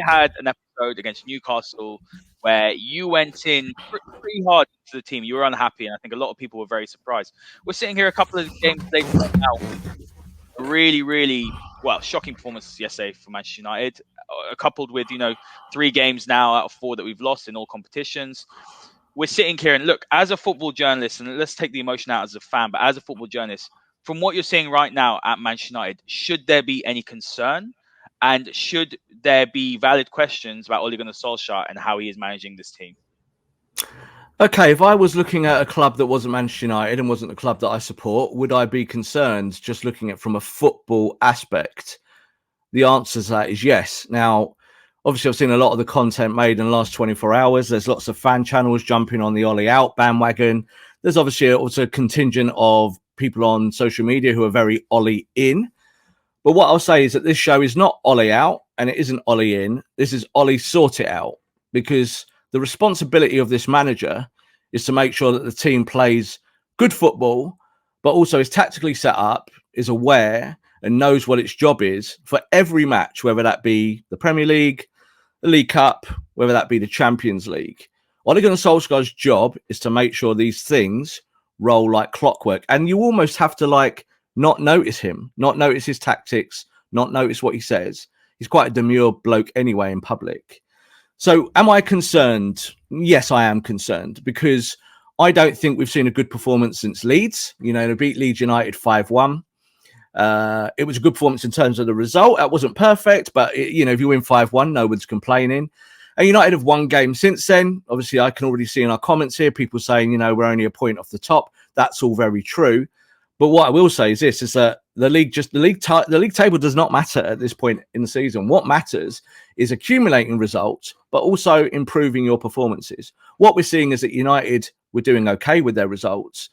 had an episode against Newcastle where you went in pretty hard to the team. You were unhappy, and I think a lot of people were very surprised. We're sitting here a couple of games later now. A really, really shocking performance yesterday for Manchester United, coupled with 3 games now out of 4 that we've lost in all competitions. We're sitting here and look, as a football journalist, and let's take the emotion out as a fan, but as a football journalist, from what you're seeing right now at Manchester United, should there be any concern? And should there be valid questions about Ole Gunnar Solskjaer and how he is managing this team? Okay, if I was looking at a club that wasn't Manchester United and wasn't the club that I support, would I be concerned just looking at it from a football aspect? The answer to that is yes. Now, obviously, I've seen a lot of the content made in the last 24 hours. There's lots of fan channels jumping on the Ole out bandwagon. There's obviously also a contingent of people on social media who are very Ole in. But what I'll say is that this show is not Ole out and it isn't Ole in. This is Ole sort it out, because the responsibility of this manager is to make sure that the team plays good football, but also is tactically set up, is aware and knows what its job is for every match, whether that be the Premier League, the League Cup, whether that be the Champions League. Ole Gunnar Solskjaer's job is to make sure these things roll like clockwork. And you almost have to not notice him, not notice his tactics, not notice what he says. He's quite a demure bloke anyway in public. So am I concerned? Yes, I am concerned, because I don't think we've seen a good performance since Leeds. They beat Leeds United 5-1. It was a good performance in terms of the result. That wasn't perfect, but if you win 5-1, no one's complaining. And United have won games since then. Obviously, I can already see in our comments here people saying, we're only a point off the top. That's all very true. But what I will say is this: is that the league table does not matter at this point in the season. What matters is accumulating results, but also improving your performances. What we're seeing is that United were doing okay with their results,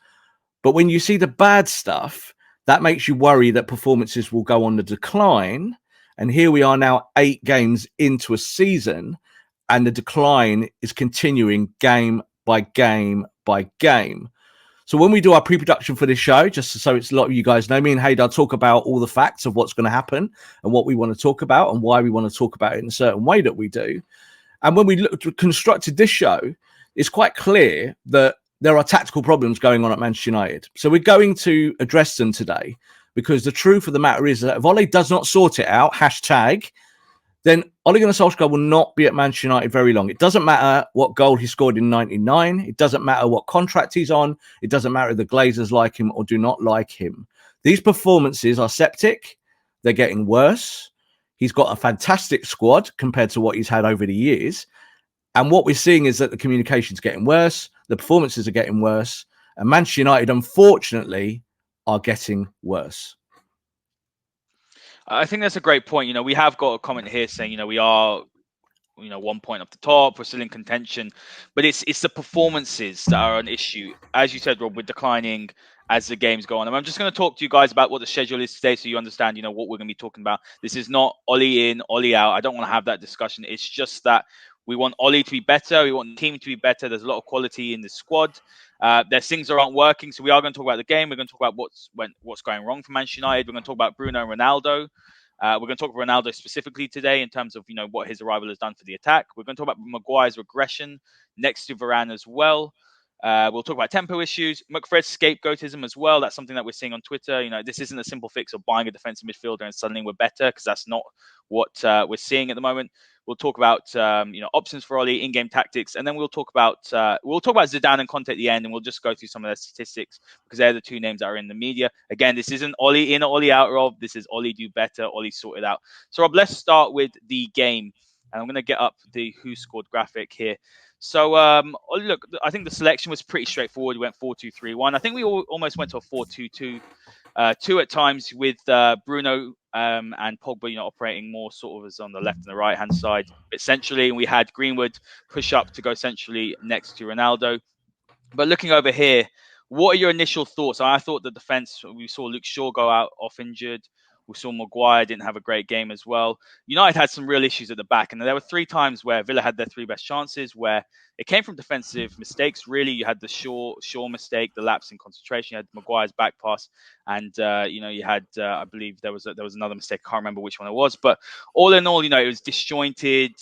but when you see the bad stuff, that makes you worry that performances will go on the decline. And here we are now 8 games into a season, and the decline is continuing game by game by game. So when we do our pre-production for this show, just so it's a lot of you guys know, me and Haider talk about all the facts of what's going to happen and what we want to talk about and why we want to talk about it in a certain way that we do. And when we constructed this show, it's quite clear that there are tactical problems going on at Manchester United. So we're going to address them today, because the truth of the matter is that if Ole does not sort it out, hashtag, then Ole Gunnar Solskjaer will not be at Manchester United very long. It doesn't matter what goal he scored in '99. It doesn't matter what contract he's on. It doesn't matter if the Glazers like him or do not like him. These performances are septic. They're getting worse. He's got a fantastic squad compared to what he's had over the years. And what we're seeing is that the communication's getting worse. The performances are getting worse. And Manchester United, unfortunately, are getting worse. I think that's a great point. We have got a comment here saying, we are, 1 point off the top. We're still in contention, but it's the performances that are an issue. As you said, Rob, we're declining as the games go on. And I'm just going to talk to you guys about what the schedule is today, so you understand, what we're going to be talking about. This is not Ole in, Ole out. I don't want to have that discussion. It's just that we want Ole to be better. We want the team to be better. There's a lot of quality in the squad. There's things that aren't working. So we are going to talk about the game. We're going to talk about what's going wrong for Manchester United. We're going to talk about Bruno and Ronaldo. We're going to talk about Ronaldo specifically today in terms of, what his arrival has done for the attack. We're going to talk about Maguire's regression next to Varane as well. We'll talk about tempo issues, McFred's scapegoatism as well. That's something that we're seeing on Twitter. This isn't a simple fix of buying a defensive midfielder and suddenly we're better, because that's not what we're seeing at the moment. We'll talk about options for Ole, in-game tactics, and then we'll talk about Zidane and Conte at the end, and we'll just go through some of their statistics, because they're the 2 names that are in the media. Again, this isn't Ole in or Ole out, Rob. This is Ole do better, Ole sort it out. So, Rob, let's start with the game, and I'm going to get up the who scored graphic here. So, look, I think the selection was pretty straightforward. We went 4-2-3-1. I think we almost went to a 4-2-2. 2 at times with Bruno and Pogba, operating more sort of as on the left and the right hand side, but centrally. And we had Greenwood push up to go centrally next to Ronaldo. But looking over here, what are your initial thoughts? I thought the defense, we saw Luke Shaw go out off injured. We saw Maguire didn't have a great game as well. United had some real issues at the back, and there were 3 times where Villa had their 3 best chances where it came from defensive mistakes. Really, you had the Shaw mistake, the lapse in concentration. You had Maguire's back pass, and you had I believe there was another mistake. I can't remember which one it was, but all in all, it was disjointed.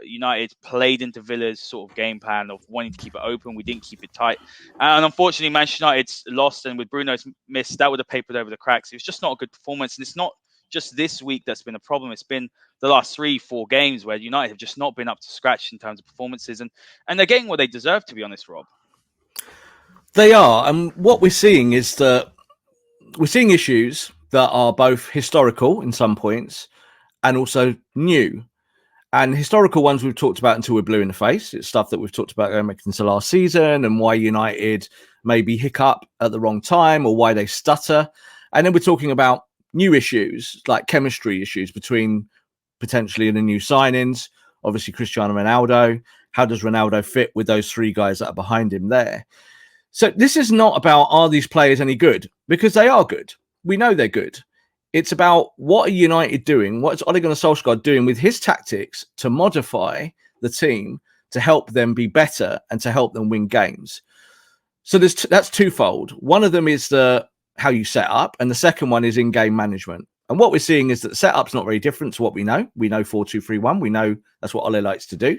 United played into Villa's sort of game plan of wanting to keep it open. We didn't keep it tight, and unfortunately, Manchester United lost. And with Bruno's miss, that would have papered over the cracks. It was just not a good performance, and it's not just this week that's been a problem. It's been the last 3-4 games where United have just not been up to scratch in terms of performances, and they're getting what they deserve, to be honest, Rob. They are, and what we're seeing is that we're seeing issues that are both historical in some points and also new. And historical ones we've talked about until we're blue in the face. It's stuff that we've talked about going back into last season and why United maybe hiccup at the wrong time or why they stutter. And then we're talking about new issues like chemistry issues between potentially the new signings. Obviously, Cristiano Ronaldo. How does Ronaldo fit with those 3 guys that are behind him there? So this is not about, are these players any good? Because they are good. We know they're good. It's about what are United doing? What is Ole Gunnar Solskjaer doing with his tactics to modify the team to help them be better and to help them win games? So that's twofold. One of them is how you set up, and the second one is in-game management. And what we're seeing is that the setup's not very different to what we know. We know 4-2-3-1. We know that's what Ole likes to do.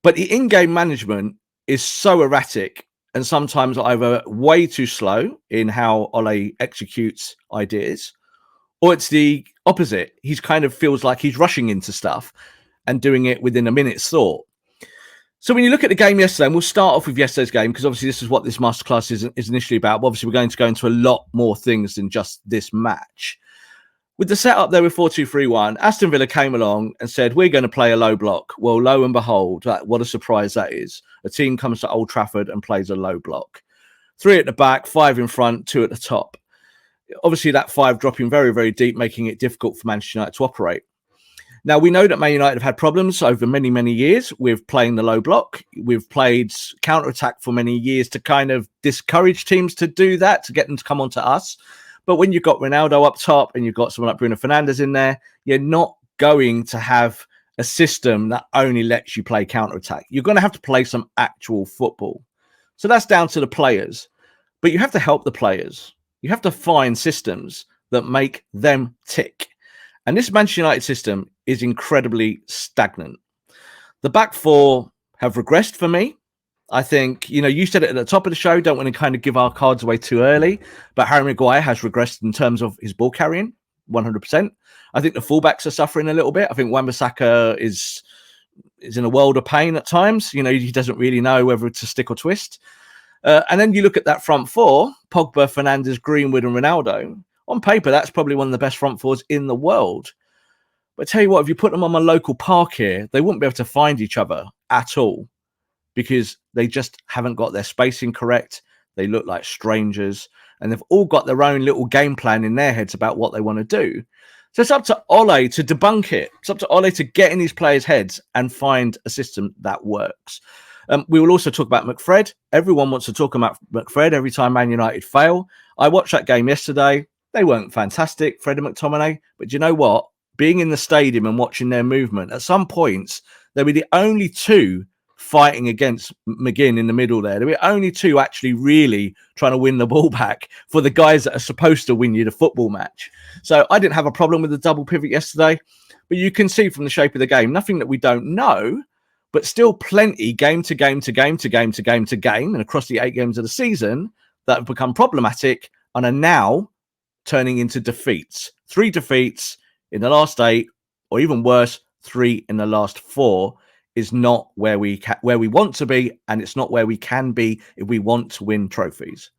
But the in-game management is so erratic and sometimes either way too slow in how Ole executes ideas, or it's the opposite. He's kind of feels like he's rushing into stuff and doing it within a minute's thought. So when you look at the game yesterday, and we'll start off with yesterday's game, because obviously this is what this masterclass is initially about. But obviously, we're going to go into a lot more things than just this match. With the setup there with 4-2-3-1, Aston Villa came along and said, we're going to play a low block. Well, lo and behold, what a surprise that is. A team comes to Old Trafford and plays a low block. 3 at the back, 5 in front, 2 at the top. Obviously, that 5 dropping very, very deep, making it difficult for Manchester United to operate. Now, we know that Man United have had problems over many, many years with playing the low block. We've played counter-attack for many years to kind of discourage teams to do that, to get them to come onto us. But when you've got Ronaldo up top and you've got someone like Bruno Fernandes in there, you're not going to have a system that only lets you play counter-attack. You're going to have to play some actual football. So that's down to the players. But you have to help the players. You have to find systems that make them tick. And this Manchester United system is incredibly stagnant. The back 4 have regressed for me. I think, you said it at the top of the show, don't want to kind of give our cards away too early, but Harry Maguire has regressed in terms of his ball carrying, 100%. I think the fullbacks are suffering a little bit. I think Wan-Bissaka is in a world of pain at times. He doesn't really know whether to stick or twist. And then you look at that front 4, Pogba, Fernandes, Greenwood and Ronaldo. On paper, that's probably one of the best front 4s in the world. But I tell you what, if you put them on a local park here, they wouldn't be able to find each other at all because they just haven't got their spacing correct. They look like strangers and they've all got their own little game plan in their heads about what they want to do. So it's up to Ole to debunk it. It's up to Ole to get in these players' heads and find a system that works. We will also talk about McFred. Everyone wants to talk about McFred every time Man United fail. I watched that game yesterday. They weren't fantastic, Fred and McTominay. But you know what? Being in the stadium and watching their movement, at some points, they were the only 2 fighting against McGinn in the middle there. They were only 2 actually really trying to win the ball back for the guys that are supposed to win you the football match. So I didn't have a problem with the double pivot yesterday. But you can see from the shape of the game, nothing that we don't know, but still plenty game to game to game to game to game to game and across the 8 games of the season that have become problematic and are now turning into defeats. 3 defeats in the last 8, or even worse, 3 in the last 4 is not where we want to be, and it's not where we can be if we want to win trophies.